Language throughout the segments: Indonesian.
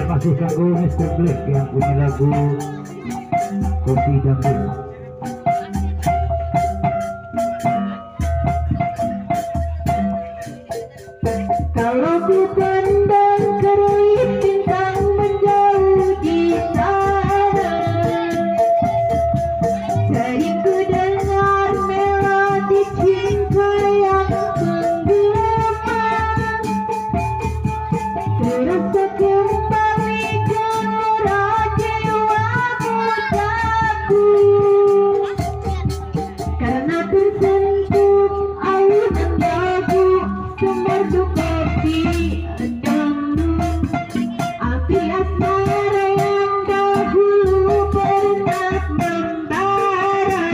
kasih kanggo Mr. Black yang punya lagu Kopi Dangdut. Kalau dipandang kerip bintang menjauh di sana, teringku dengar melodi cinta yang menggema, terasa kembali gelora jiwa mudaku, karena tersentuh alunan lagu semerdu kopi dangdut. Api asmara yang dahulu pernah membara,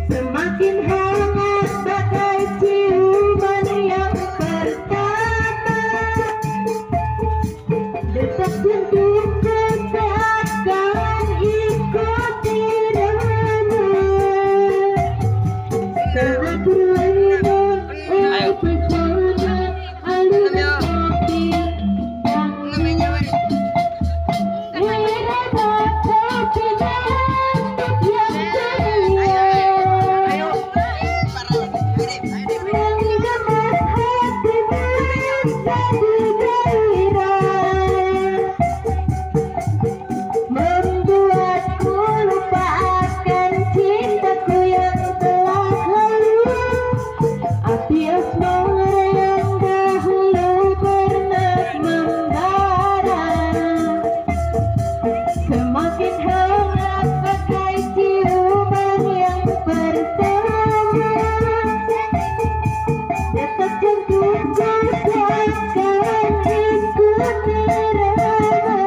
semakin hangat bagai ciuman yang pertama. Detak jantungku seakan ikut irama, karena terlena oleh pesona alunan kopi dangdut. Irama kopi dangdut yang ceria menggemas hati menjadi gairah, membuatku lupa akan cintaku yang telah lalu. Api asmara yang dahulu pernah membara, semakin hangat bagai ciuman yang pertama. Detak jantungku seakan ikut irama,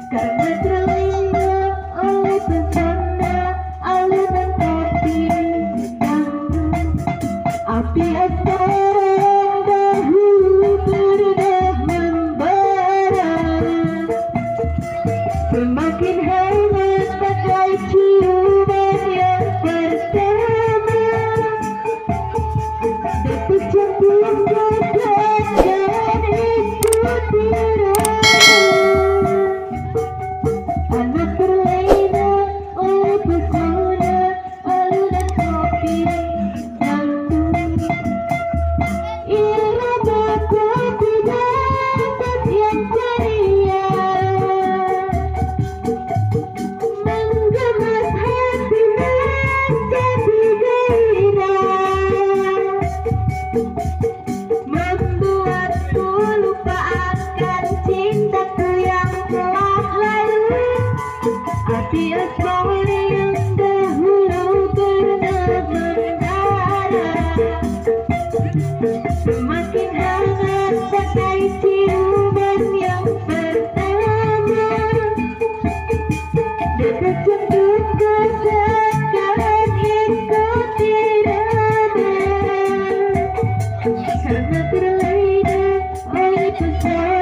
karena terlena oleh pesona alunan kopi dangdut. Api asmara yang dahulu pernah membara, semakin hangat bagai ciuman yang pertama. Detak jantungku seakan ikut irama, anak terlena oleh pesona alunan kopi dangdut. Irama kopi dangdut yang ceria menggemas hati menjadi gairah, membuatku lupa akan cintaku yang telah lalu. Api asmara yang dahulu pernah membara, semakin hangat bagai ciuman yang pertama. Detak jantungku seakan ikut irama, karena terlena oleh pesona